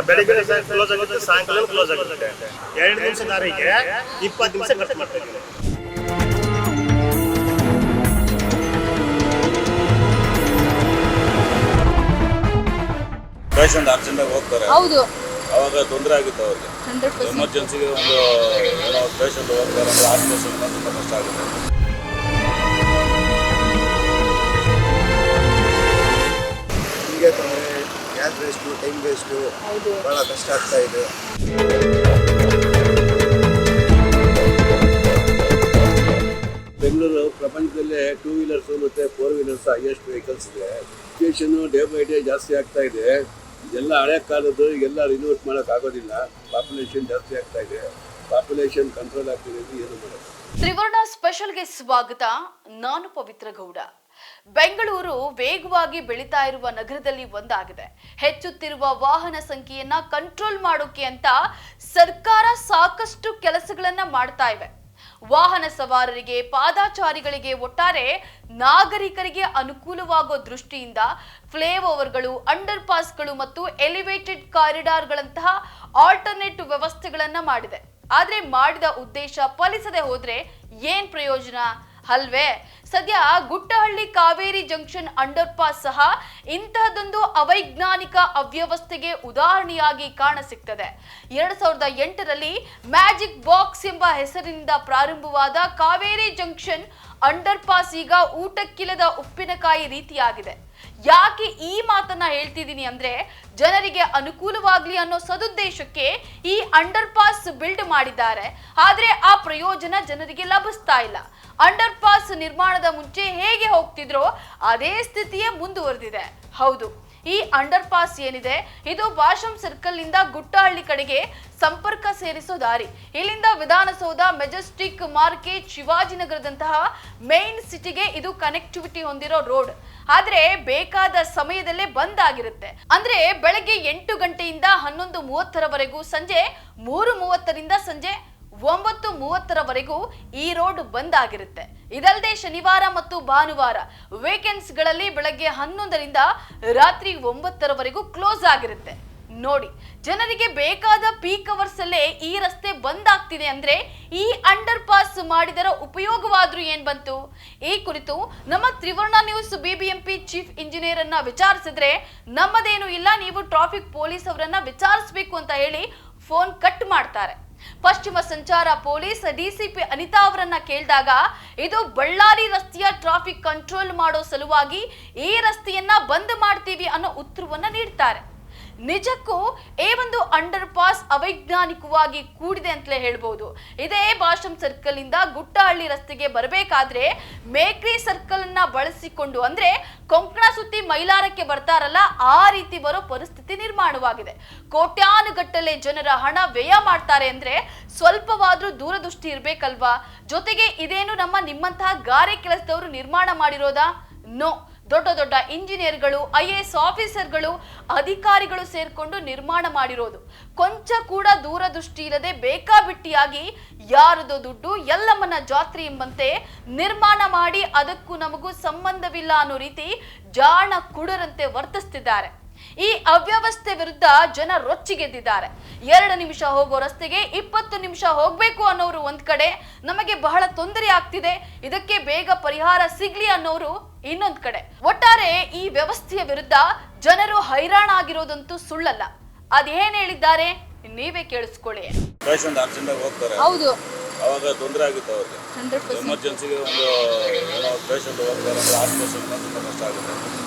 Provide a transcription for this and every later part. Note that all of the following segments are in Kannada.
ಬೆಳಿಗ್ಗೆ ಕ್ಲೋಸ್ ಆಗುತ್ತೆ, ಸಾಯಂಕಾಲ ಕ್ಲೋಸ್ ಆಗುತ್ತೆ. 2 ನಿಮಿಷ ದಾರಿಗೆ 20 ನಿಮಿಷ ಖರ್ಚು ಮಾಡ್ತಾ ಇದ್ದೀವಿ. ಪೇಷಂಟ್ ಅರ್ಜೆಂಟಾಗಿ ಹೋಗ್ತಾರೆ, ಹೌದು, ಅವಾಗ ತೊಂದರೆ ಆಗುತ್ತೆ ಅವ್ರಿಗೆ. 100%. ಎಮರ್ಜೆನ್ಸಿಗೆ ಒಂದು ಏನೋ ಪೇಷಂಟ್ ಹೋಗ್ತಾರೆ ಅಂದ್ರೆ ಆಸ್ಪತ್ರೆಗೆ ತುಂಬ ಕಷ್ಟ ಆಗುತ್ತೆ. ಹೀಗೆ ತೊಂದರೆ, ಗ್ಯಾಸ್ ವೇಸ್ಟು, ಟೈಮ್ ವೇಸ್ಟು, ಭಾಳ ಕಷ್ಟ ಆಗ್ತಾ ಇದೆ. ಬೆಂಗಳೂರು ಪ್ರಪಂಚದಲ್ಲೇ 2 ವೀಲರ್ಸು ಮತ್ತು 4 ವೀಲರ್ಸ್ ಹೈಯೆಸ್ಟ್ ವೆಹಿಕಲ್ಸ್ ಇದೆ. ಸಿಚುವೇಷನ್ನು ಡೇ ಬೈ ಡೇ ಜಾಸ್ತಿ ಆಗ್ತಾ ಇದೆ. ಇದೆಲ್ಲ ಹಳೆ ಕಾಲದ್ದು, ಈಗೆಲ್ಲ ರಿನ್ಯೂಟ್ ಮಾಡೋಕ್ಕಾಗೋದಿಲ್ಲ. ಪಾಪ್ಯುಲೇಷನ್ ಜಾಸ್ತಿ ಆಗ್ತಾ ಇದೆ. ಪಾಪ್ಯುಲೇಷನ್ ಕಂಟ್ರೋಲ್ ಆಗ್ತಿದೆ, ಏನು ಮಾಡೋದು. ತ್ರಿವರ್ಣ ಸ್ಪೆಷಲ್ಗೆ ಸ್ವಾಗತ. ನಾನು ಪವಿತ್ರ ಗೌಡ. ಬೆಂಗಳೂರು ವೇಗವಾಗಿ ಬೆಳೀತಾ ಇರುವ ನಗರದಲ್ಲಿ ಒಂದಾಗಿದೆ. ಹೆಚ್ಚುತ್ತಿರುವ ವಾಹನ ಸಂಖ್ಯೆಯನ್ನ ಕಂಟ್ರೋಲ್ ಮಾಡೋಕೆ ಅಂತ ಸರ್ಕಾರ ಸಾಕಷ್ಟು ಕೆಲಸಗಳನ್ನ ಮಾಡ್ತಾ ಇವೆ. ವಾಹನ ಸವಾರರಿಗೆ, ಪಾದಾಚಾರಿಗಳಿಗೆ, ಒಟ್ಟಾರೆ ನಾಗರಿಕರಿಗೆ ಅನುಕೂಲವಾಗೋ ದೃಷ್ಟಿಯಿಂದ ಫ್ಲೈಓವರ್ಗಳು, ಅಂಡರ್ ಪಾಸ್ಗಳು ಮತ್ತು ಎಲಿವೇಟೆಡ್ ಕಾರಿಡಾರ್ಗಳಂತಹ ಆಲ್ಟರ್ನೇಟ್ ವ್ಯವಸ್ಥೆಗಳನ್ನ ಮಾಡಿದೆ. ಆದ್ರೆ ಮಾಡಿದ ಉದ್ದೇಶ ಫಲಿಸದೆ ಹೋದ್ರೆ ಏನ್ ಪ್ರಯೋಜನ ಅಲ್ವೇ? ಸದ್ಯ Guttahalli Kaveri junction under pass ಸಹ ಇಂತಹದೊಂದು ಅವೈಜ್ಞಾನಿಕ ಅವ್ಯವಸ್ಥೆಗೆ ಉದಾಹರಣೆಯಾಗಿ ಕಾಣಸಿಗ್ತದೆ. 2008ರಲ್ಲಿ ಮ್ಯಾಜಿಕ್ ಬಾಕ್ಸ್ ಎಂಬ ಹೆಸರಿನಿಂದ ಪ್ರಾರಂಭವಾದ ಕಾವೇರಿ ಜಂಕ್ಷನ್ ಅಂಡರ್ ಪಾಸ್ ಈಗ ಊಟಕ್ಕಿಲ್ಲದ ಉಪ್ಪಿನಕಾಯಿ ರೀತಿಯಾಗಿದೆ. ಯಾಕೆ ಈ ಮಾತನ್ನ ಹೇಳ್ತಿದ್ದೀನಿ ಅಂದ್ರೆ, ಜನರಿಗೆ ಅನುಕೂಲವಾಗ್ಲಿ ಅನ್ನೋ ಸದುದ್ದೇಶಕ್ಕೆ ಈ ಅಂಡರ್ ಪಾಸ್ ಬಿಲ್ಡ್ ಮಾಡಿದ್ದಾರೆ. ಆದ್ರೆ ಆ ಪ್ರಯೋಜನ ಜನರಿಗೆ ಲಭಿಸ್ತಾ ಇಲ್ಲ. ಅಂಡರ್ ಪಾಸ್ ನಿರ್ಮಾಣದ ಮುಂಚೆ ಹೇಗೆ ಹೋಗ್ತಿದ್ರೋ ಅದೇ ಸ್ಥಿತಿಯೇ ಮುಂದುವರೆದಿದೆ. ಹೌದು, ಈ ಅಂಡರ್ ಪಾಸ್ ಏನಿದೆ ಇದು ಭಾಷಂ ಸರ್ಕಲ್ ನಿಂದ ಗುಟ್ಟಹಳ್ಳಿ ಕಡೆಗೆ ಸಂಪರ್ಕ ಸೇರಿಸೋ ದಾರಿ. ಇಲ್ಲಿಂದ ವಿಧಾನಸೌಧ, ಮೆಜೆಸ್ಟಿಕ್, ಮಾರ್ಕೆಟ್, ಶಿವಾಜಿನಗರದಂತಹ ಮೇನ್ ಸಿಟಿಗೆ ಇದು ಕನೆಕ್ಟಿವಿಟಿ ಹೊಂದಿರೋ ರೋಡ್. ಆದ್ರೆ ಬೇಕಾದ ಸಮಯದಲ್ಲೇ ಬಂದ್ ಆಗಿರುತ್ತೆ. ಅಂದ್ರೆ ಬೆಳಗ್ಗೆ 8 ಗಂಟೆಯಿಂದ 11:30ರವರೆಗೂ, ಸಂಜೆ 3:30ರಿಂದ ಸಂಜೆ 9:30ರವರೆಗೂ ಈ ರೋಡ್ ಬಂದ್ ಆಗಿರುತ್ತೆ. ಇದಲ್ಲದೆ ಶನಿವಾರ ಮತ್ತು ಭಾನುವಾರ ವೀಕೆಂಡ್ಸ್ಗಳಲ್ಲಿ ಬೆಳಗ್ಗೆ 11ರಿಂದ ರಾತ್ರಿ 9ರವರೆಗೂ ಕ್ಲೋಸ್ ಆಗಿರುತ್ತೆ. ನೋಡಿ, ಜನರಿಗೆ ಬೇಕಾದ ಪೀಕ್ ಅವರ್ಸ್ ಅಲ್ಲೇ ಈ ರಸ್ತೆ ಬಂದ್ ಆಗ್ತಿದೆ ಅಂದ್ರೆ ಈ ಅಂಡರ್ ಪಾಸ್ ಮಾಡಿದರ ಉಪಯೋಗವಾದ್ರೂ ಏನ್ ಬಂತು? ಈ ಕುರಿತು ನಮ್ಮ ತ್ರಿವರ್ಣ ನ್ಯೂಸ್ ಬಿಬಿಎಂಪಿ ಚೀಫ್ ಇಂಜಿನಿಯರ್ ಅನ್ನ ವಿಚಾರಿಸಿದ್ರೆ, ನಮ್ಮದೇನು ಇಲ್ಲ, ನೀವು ಟ್ರಾಫಿಕ್ ಪೊಲೀಸ್ ಅವರನ್ನ ವಿಚಾರಿಸಬೇಕು ಅಂತ ಹೇಳಿ ಫೋನ್ ಕಟ್ ಮಾಡ್ತಾರೆ. ಪಶ್ಚಿಮ ಸಂಚಾರ ಪೊಲೀಸ್ ಡಿಸಿಪಿ ಅನಿತಾ ಅವರನ್ನ ಕೇಳಿದಾಗ, ಇದು ಬಳ್ಳಾರಿ ರಸ್ತೆಯ ಟ್ರಾಫಿಕ್ ಕಂಟ್ರೋಲ್ ಮಾಡೋ ಸಲುವಾಗಿ ಈ ರಸ್ತೆಯನ್ನ ಬಂದ್ ಮಾಡ್ತೀವಿ ಅನ್ನೋ ಉತ್ತರವನ್ನ ನೀಡ್ತಾರೆ. ನಿಜಕ್ಕೂ ಈ ಒಂದು ಅಂಡರ್ ಪಾಸ್ ಅವೈಜ್ಞಾನಿಕವಾಗಿ ಕೂಡಿದೆ ಅಂತಲೇ ಹೇಳ್ಬೋದು. ಇದೇ ಭಾಷಂ ಸರ್ಕಲ್ ಇಂದ ಗುಟ್ಟಹಳ್ಳಿ ರಸ್ತೆಗೆ ಬರಬೇಕಾದ್ರೆ ಮೇಕ್ರಿ ಸರ್ಕಲ್ ಅನ್ನ ಬಳಸಿಕೊಂಡು, ಅಂದ್ರೆ ಕೊಂಕಣ ಸುತ್ತಿ ಮೈಲಾರಕ್ಕೆ ಬರ್ತಾರಲ್ಲ, ಆ ರೀತಿ ಬರೋ ಪರಿಸ್ಥಿತಿ ನಿರ್ಮಾಣವಾಗಿದೆ. ಕೋಟ್ಯಾನುಗಟ್ಟಲೆ ಜನರ ಹಣ ವ್ಯಯ ಮಾಡ್ತಾರೆ ಅಂದ್ರೆ ಸ್ವಲ್ಪವಾದ್ರೂ ದೂರದೃಷ್ಟಿ ಇರ್ಬೇಕಲ್ವಾ? ಜೊತೆಗೆ ಇದೇನು ನಿಮ್ಮಂತಹ ಗಾರೆ ಕೆಲಸದವರು ನಿರ್ಮಾಣ ಮಾಡಿರೋದಾ? ನೋ, ದೊಡ್ಡ ದೊಡ್ಡ ಇಂಜಿನಿಯರ್ಗಳು, IAS ಆಫೀಸರ್ಗಳು, ಅಧಿಕಾರಿಗಳು ಸೇರ್ಕೊಂಡು ನಿರ್ಮಾಣ ಮಾಡಿರೋದು. ಕೊಂಚ ಕೂಡ ದೂರದೃಷ್ಟಿ ಇಲ್ಲದೆ ಬೇಕಾಬಿಟ್ಟಿಯಾಗಿ ಯಾರದೋ ದುಡ್ಡು ಎಲ್ಲಮ್ಮನ ಜಾತ್ರೆ ಎಂಬಂತೆ ನಿರ್ಮಾಣ ಮಾಡಿ ಅದಕ್ಕೂ ನಮಗೂ ಸಂಬಂಧವಿಲ್ಲ ಅನ್ನೋ ರೀತಿ ಜಾಣ ಕುಡರಂತೆ ವರ್ತಿಸ್ತಿದ್ದಾರೆ. ಈ ಅವ್ಯವಸ್ಥೆ ವಿರುದ್ಧ ಜನ ರೊಚ್ಚಿಗೆದ್ದಿದ್ದಾರೆ. 2 ನಿಮಿಷ ಹೋಗೋ ರಸ್ತೆಗೆ 20 ನಿಮಿಷ ಹೋಗ್ಬೇಕು ಅನ್ನೋರು ಒಂದ್ ಕಡೆ, ನಮಗೆ ಬಹಳ ತೊಂದರೆ ಆಗ್ತಿದೆ, ಇದಕ್ಕೆ ಬೇಗ ಪರಿಹಾರ ಸಿಗ್ಲಿ ಅನ್ನೋರು ಇನ್ನೊಂದ್ ಕಡೆ. ಒಟ್ಟಾರೆ ಈ ವ್ಯವಸ್ಥೆಯ ವಿರುದ್ಧ ಜನರು ಹೈರಾಣ ಆಗಿರೋದಂತೂ ಸುಳ್ಳಲ್ಲ. ಅದೇನ್ ಹೇಳಿದ್ದಾರೆ ನೀವೇ ಕೇಳಿಸ್ಕೊಳ್ಳಿ. ಪೇಷಂಟ್ ಅರ್ಜೆಂಟಾಗಿ ಹೋಗ್ತಾರೆ, ಹೌದು, ಅವಾಗ ತೊಂದರೆ ಆಗುತ್ತೆ ಅವ್ರಿಗೆ. 100%. ಎಮರ್ಜೆನ್ಸಿಗೆ ಒಂದು ಏನೋ ಪೇಷಂಟ್ ಹೋಗ್ತಾರೆ ಅಂದ್ರೆ ಆಸ್ಪತ್ರೆಗೆ ತುಂಬ ಕಷ್ಟ ಆಗುತ್ತೆ.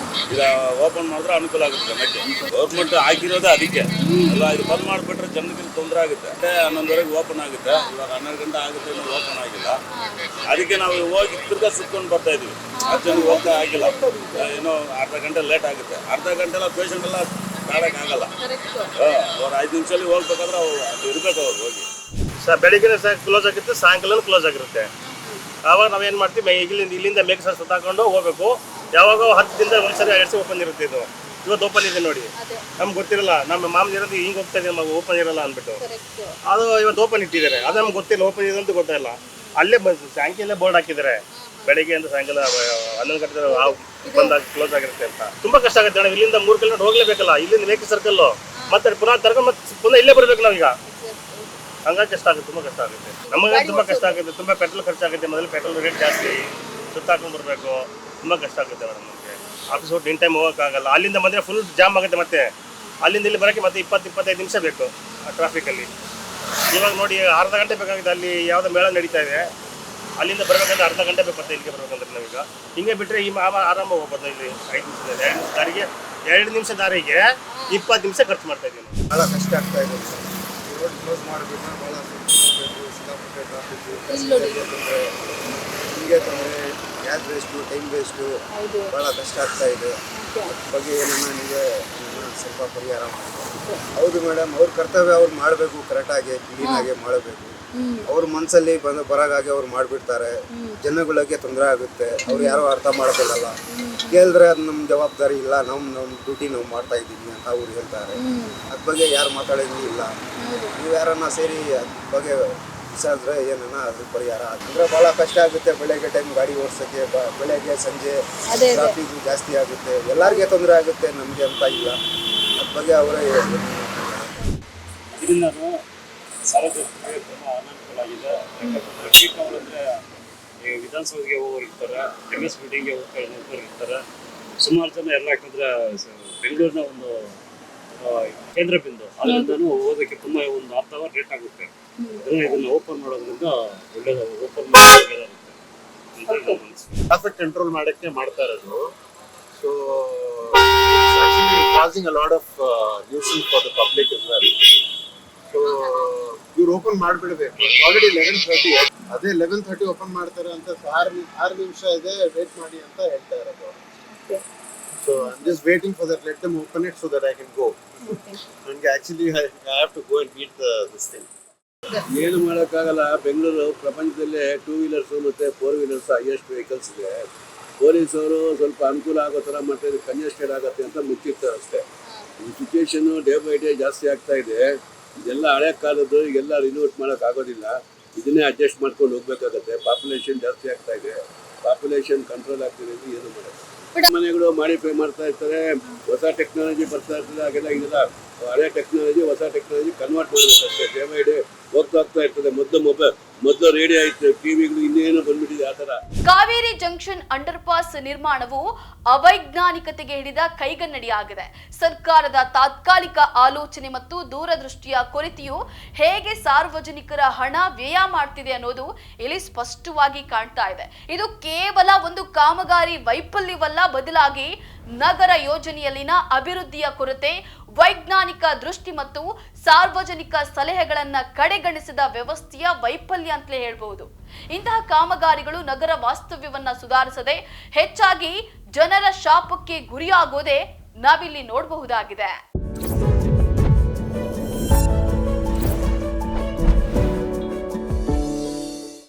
ಈಗ ಓಪನ್ ಮಾಡಿದ್ರೆ ಅನುಕೂಲ ಆಗುತ್ತೆ ಜನಕ್ಕೆ. ಗೌರ್ಮೆಂಟ್ ಹಾಕಿರೋದೇ ಅದಕ್ಕೆ ಅಲ್ಲ, ಇದು ಬಂದ್ ಮಾಡಿಬಿಟ್ರೆ ಜನಕ್ಕೆ ತೊಂದರೆ ಆಗುತ್ತೆ. 11:30 ಓಪನ್ ಆಗುತ್ತೆ, ಇವಾಗ 12 ಗಂಟೆ ಆಗುತ್ತೆ, ಇನ್ನೂ ಓಪನ್ ಆಗಿಲ್ಲ. ಅದಕ್ಕೆ ನಾವು ಹೋಗಿ ತಿರ್ಗಾ ಸುತ್ಕೊಂಡು ಬರ್ತಾ ಇದೀವಿ. ಅರ್ಜೆಂಟ್ ಹೋಗ್ತಾ ಆಗಿಲ್ಲ, ಏನೋ ಅರ್ಧ ಗಂಟೆ ಲೇಟ್ ಆಗುತ್ತೆ. ಅರ್ಧ ಗಂಟೆ ಎಲ್ಲ ಪೇಷಂಟ್ ಎಲ್ಲ ಕಾಡಕ್ಕಾಗಲ್ಲ. ಅವ್ರು 5 ನಿಮಿಷದಲ್ಲಿ ಹೋಗ್ಬೇಕಾದ್ರೆ ಅದು ಇರ್ಬೇಕು ಅವ್ರು ಹೋಗಿ. ಬೆಳಿಗ್ಗೆ ಕ್ಲೋಸ್ ಆಗುತ್ತೆ, ಸಾಯಂಕಾಲ ಕ್ಲೋಸ್ ಆಗಿರುತ್ತೆ. ಆವಾಗ ನಾವೇನು ಮಾಡ್ತೀವಿ, ಇಲ್ಲಿಂದ ಮೇಕ್ ಸುತ್ತಾಕೊಂಡು ಹೋಗ್ಬೇಕು. ಯಾವಾಗ 10 ದಿನದ ಒಂದ್ಸರಿ 2 ಸರಿ ಓಪನ್ ಇರುತ್ತೆ. ಇದು ಇವತ್ತು ಓಪನ್ ಇದೆ ನೋಡಿ, ನಮ್ಗೆ ಗೊತ್ತಿರಲ್ಲ. ನಮ್ಮ ಮಾಮೂಲಿ ಇರೋದು ಹಿಂಗೆ ಹೋಗ್ತಾ ಇದೆ, ನಮಗೆ ಓಪನ್ ಇರಲ್ಲ ಅಂದ್ಬಿಟ್ಟು ಅದು ಇವತ್ತು ಓಪನ್ ಇಟ್ಟಿದ್ದಾರೆ. ಅದು ನಮ್ಗೆ ಗೊತ್ತಿಲ್ಲ, ಓಪನ್ ಇದೆ ಅಂತ ಗೊತ್ತಿಲ್ಲ. ಅಲ್ಲೇ ಸಾಯಂಕಾಲ ಬೋರ್ಡ್ ಹಾಕಿದ್ದಾರೆ, ಬೆಳಿಗ್ಗೆ ಅಂತ ಸಾಯಂಕಾಲ 11 ಗಂಟೆ ಬಂದಾಗ ಕ್ಲೋಸ್ ಆಗಿರುತ್ತೆ ಅಂತ. ತುಂಬಾ ಕಷ್ಟ ಆಗುತ್ತೆ. ಇಲ್ಲಿಂದ 3 ಕಿಲೋಮೀಟರ್ ಹೋಗ್ಲೇಬೇಕಲ್ಲ. ಇಲ್ಲಿಂದ ಮೇಕ್ ಸರ್ಕಲ್ ಮತ್ತೆ ಪುನಃ ತರ್ಕೊಂಡು ಮತ್ತೆ ಪುನಃ ಇಲ್ಲೇ ಬರ್ಬೇಕು ನಾವೀಗ. ಹಂಗಾಗಿ ಕಷ್ಟ ಆಗುತ್ತೆ, ತುಂಬ ಕಷ್ಟ ಆಗುತ್ತೆ ನಮಗೆ, ತುಂಬ ಕಷ್ಟ ಆಗುತ್ತೆ. ತುಂಬ ಪೆಟ್ರೋಲ್ ಖರ್ಚಾಗುತ್ತೆ. ಮೊದಲು ಪೆಟ್ರೋಲ್ ರೇಟ್ ಜಾಸ್ತಿ, ಸುತ್ತಾಕೊಂಡು ಬರಬೇಕು, ತುಂಬ ಕಷ್ಟ ಆಗುತ್ತೆ ಮೇಡಮ್. ನಮಗೆ ಆಫೀಸ್ ಹೋಗಿ ಇನ್ ಟೈಮ್ ಹೋಗೋಕ್ಕಾಗಲ್ಲ. ಅಲ್ಲಿಂದ ಬಂದರೆ ಫುಲ್ ಜಾಮ್ ಆಗುತ್ತೆ. ಮತ್ತೆ ಅಲ್ಲಿಂದ ಇಲ್ಲಿ ಬರೋಕ್ಕೆ ಮತ್ತೆ 20-25 ನಿಮಿಷ ಬೇಕು ಆ ಟ್ರಾಫಿಕಲ್ಲಿ. ಇವಾಗ ನೋಡಿ ಅರ್ಧ ಗಂಟೆ ಬೇಕಾಗಿದೆ. ಅಲ್ಲಿ ಯಾವುದೋ ಮೇಳ ನಡೀತಾ ಇದೆ, ಅಲ್ಲಿಂದ ಬರಬೇಕಂದ್ರೆ ಅರ್ಧ ಗಂಟೆ ಬೇಕು ಮತ್ತೆ ಇಲ್ಲಿಗೆ ಬರ್ಬೇಕಂದ್ರೆ ನಾವೀಗ. ಹಿಂಗೆ ಬಿಟ್ಟರೆ ಈ ಆರಾಮ ಹೋಗ್ಬೋದು. ಇಲ್ಲಿ 5 ನಿಮಿಷದಲ್ಲಿ 2 ನಿಮಿಷ ದಾರಿಗೆ 2 ನಿಮಿಷ ದಾರಿಗೆ 20 ನಿಮಿಷ ಖರ್ಚು ಮಾಡ್ತಾ ಇದ್ದೀವಿ ನಾವು. ಭಾಳ ಕಷ್ಟ ಆಗ್ತಾ ಇದೆ. ರೋಡ್ ಕ್ಲೋಸ್ ಮಾಡಿಬಿಟ್ರೆ ಭಾಳ ಸಿಕ್ಕಾಪಟ್ಟೆ ಟ್ರಾಫಿಕ್ಕು, ತೊಂದರೆ, ಹಿಂಗೆ ತೊಂದರೆ, ಗ್ಯಾಸ್ ವೇಸ್ಟು, ಟೈಮ್ ವೇಸ್ಟು, ಭಾಳ ಕಷ್ಟ ಆಗ್ತಾ ಇದೆ. ಅದ್ರ ಬಗ್ಗೆ ಏನನ್ನ ನೀವೇ ಸ್ವಲ್ಪ ಪರಿಹಾರ ಮಾಡಿ. ಹೌದು ಮೇಡಮ್, ಅವ್ರ ಕರ್ತವ್ಯ ಅವ್ರು ಮಾಡಬೇಕು, ಕರೆಕ್ಟಾಗಿ ಕ್ಲೀನಾಗಿ ಮಾಡಬೇಕು. ಅವ್ರ ಮನಸ್ಸಲ್ಲಿ ಬರೋಗಾಗಿ ಅವ್ರು ಮಾಡಿಬಿಡ್ತಾರೆ. ಜನಗಳಿಗೆ ತೊಂದರೆ ಆಗುತ್ತೆ. ಅವ್ರು ಯಾರೋ ಅರ್ಥ ಮಾಡ್ಕೊಳ್ಳಲ್ಲ. ಕೇಳಿದ್ರೆ ಅದು ನಮ್ಮ ಜವಾಬ್ದಾರಿ ಇಲ್ಲ, ನಮ್ಮ ಡ್ಯೂಟಿ ನಾವು ಮಾಡ್ತಾ ಇದ್ದೀವಿ ಅಂತ ಅವ್ರು ಹೇಳ್ತಾರೆ. ಅದ್ರ ಬಗ್ಗೆ ಯಾರು ಮಾತಾಡೋಂಗೂ ಇಲ್ಲ. ನೀವು ಯಾರನ್ನ ಸೇರಿ ಅದ್ರ ಬಗ್ಗೆ ವಿಚಾರಿದ್ರೆ ಏನನ್ನ ಅದ್ರ ಪರಿಹಾರ ಅಂದರೆ ಭಾಳ ಕಷ್ಟ ಆಗುತ್ತೆ. ಬೆಳಗ್ಗೆ ಟೈಮ್ ಗಾಡಿ ಓಡಿಸೋಕ್ಕೆ, ಬೆಳಗ್ಗೆ ಸಂಜೆ ಟ್ರಾಫಿಕ್ ಜಾಸ್ತಿ ಆಗುತ್ತೆ. ಎಲ್ಲರಿಗೆ ತೊಂದರೆ ಆಗುತ್ತೆ, ನಮಗೆ ಅಂತ ಇಲ್ಲ. ಅದ್ರ ಬಗ್ಗೆ ಅವರೇ ಇದರಿಂದ ಸಾರ್ವಜನಿಕರಿಗೆ ತುಂಬ ಅನಾನುಕೂಲ ಆಗಿದೆ. ಯಾಕಂದರೆ ಪೀಕ್ ಅವರ್ ಅಂದರೆ ಈಗ ವಿಧಾನಸೌಧಗೆ ಹೋಗೋರು ಇರ್ತಾರೆ, MS ಮೀಟಿಂಗ್ಗೆ ಹೋಗೋರು ಇರ್ತಾರೆ. ಸುಮಾರು ಜನ ಎಲ್ಲ, ಯಾಕಂದರೆ ಬೆಂಗಳೂರಿನ ಒಂದು ಕೇಂದ್ರ ಬಿಂದು, ಅದರಿಂದನೂ ಓದೋಕ್ಕೆ ತುಂಬ ಒಂದು ಅರ್ಧ ಅವರ್ ಲೇಟ್ ಆಗುತ್ತೆ. ಇದನ್ನು ಓಪನ್ ಮಾಡೋದ್ರಿಂದ ಒಳ್ಳೆಯದು, ಓಪನ್ ಮಾಡೋದಾಗುತ್ತೆ ಅಂತ. ಟ್ರಾಫಿಕ್ ಕಂಟ್ರೋಲ್ ಮಾಡೋಕ್ಕೆ ಮಾಡ್ತಾ ಇರೋದು. So causing a lot of nuisance for the public is well. So ಇವ್ರು ಓಪನ್ ಮಾಡಿಬಿಡ್ಬೇಕು. ಆಲ್ರೆಡಿ 11:30, ಅದೇ 11:30 ಓಪನ್ ಮಾಡ್ತಾರೆ ಅಂತ 6 ನಿಮಿಷ ಇದೆ, ವೇಟ್ ಮಾಡಿ ಅಂತ ಹೇಳ್ತಾ ಇರೋದು. So I am just waiting for that, let them open it so that I can go. ನನಗೆ actually I have to go and meet this thing. ಏನು ಮಾಡೋಕ್ಕಾಗಲ್ಲ. ಬೆಂಗಳೂರು ಪ್ರಪಂಚದಲ್ಲೇ 2 ವೀಲರ್ಸು ಮತ್ತು 4 ವೀಲರ್ಸ್ ಹೈಯೆಸ್ಟ್ ವೆಹಿಕಲ್ಸ್ ಇದೆ. ಪೊಲೀಸವರು ಸ್ವಲ್ಪ ಅನುಕೂಲ ಆಗೋ ಥರ ಮತ್ತು ಕಂಜೆಸ್ಟೆಡ್ ಆಗುತ್ತೆ ಅಂತ ಮುಚ್ಚಿರ್ತಾರೆ ಅಷ್ಟೇ. ಈ ಸಿಚುವೇಶನ್ನು ಡೇ ಬೈ ಡೇ ಜಾಸ್ತಿ ಆಗ್ತಾ ಇದೆ. ಇದೆಲ್ಲ ಹಳೆ ಕಾಲದ್ದು, ಈಗೆಲ್ಲ ರಿನೋವೇಟ್ ಮಾಡೋಕ್ಕಾಗೋದಿಲ್ಲ. ಇದನ್ನೇ ಅಡ್ಜಸ್ಟ್ ಮಾಡ್ಕೊಂಡು ಹೋಗ್ಬೇಕಾಗತ್ತೆ. ಪಾಪ್ಯುಲೇಷನ್ ಜಾಸ್ತಿ ಆಗ್ತಾ ಇದೆ. ಪಾಪ್ಯುಲೇಷನ್ ಕಂಟ್ರೋಲ್ ಆಗ್ತಿದೆ, ಏನು ಮಾಡೋದು. ಮನೆಗಳು ಮಾಡಿಫೈ ಮಾಡ್ತಾ ಇರ್ತಾರೆ, ಹೊಸ ಟೆಕ್ನಾಲಜಿ ಬರ್ತಾ ಇರ್ತದೆ. ಹಾಗೆಲ್ಲ ಈಗೆಲ್ಲ ಹಳೆ ಟೆಕ್ನಾಲಜಿ ಹೊಸ ಟೆಕ್ನಾಲಜಿ ಕನ್ವರ್ಟ್ ಮಾಡಬೇಕಷ್ಟೇ. ಡೇ ಬೈ ಡೇ ಹೋಗ್ತಾ ಇರ್ತದೆ. ಮೊದಲು ರೇಡಿಯೋ ಆಯ್ತು, ಟಿವಿಗಳು ಇನ್ನೇನು ಬಂದ್ಬಿಟ್ಟಿದೆ ಆ ಥರ. ಕಾವೇರಿ ಜಂಕ್ಷನ್ ಅಂಡರ್ ಪಾಸ್ ನಿರ್ಮಾಣವು ಅವೈಜ್ಞಾನಿಕತೆಗೆ ಹಿಡಿದ ಕೈಗನ್ನಡಿಯಾಗಿದೆ. ಸರ್ಕಾರದ ತಾತ್ಕಾಲಿಕ ಆಲೋಚನೆ ಮತ್ತು ದೂರದೃಷ್ಟಿಯ ಕೊರತೆಯು ಹೇಗೆ ಸಾರ್ವಜನಿಕರ ಹಣ ವ್ಯಯ ಮಾಡ್ತಿದೆ ಅನ್ನೋದು ಇಲ್ಲಿ ಸ್ಪಷ್ಟವಾಗಿ ಕಾಣ್ತಾ ಇದೆ. ಇದು ಕೇವಲ ಒಂದು ಕಾಮಗಾರಿ ವೈಫಲ್ಯವಲ್ಲ, ಬದಲಾಗಿ ನಗರ ಯೋಜನೆಯಲ್ಲಿನ ಅಭಿವೃದ್ಧಿಯ ಕೊರತೆ, ವೈಜ್ಞಾನಿಕ ದೃಷ್ಟಿ ಮತ್ತು ಸಾರ್ವಜನಿಕ ಸಲಹೆಗಳನ್ನ ಕಡೆಗಣಿಸಿದ ವ್ಯವಸ್ಥೆಯ ವೈಫಲ್ಯ ಅಂತಲೇ ಹೇಳ್ಬಹುದು. ಇಂತಹ ಕಾಮಗಾರಿಗಳು ನಗರ ವಾಸ್ತವ್ಯವನ್ನ ಸುಧಾರಿಸದೆ ಹೆಚ್ಚಾಗಿ ಜನರ ಶಾಪಕ್ಕೆ ಗುರಿಯಾಗೋದೇ ನಾವಿಲ್ಲಿ ನೋಡಬಹುದಾಗಿದೆ.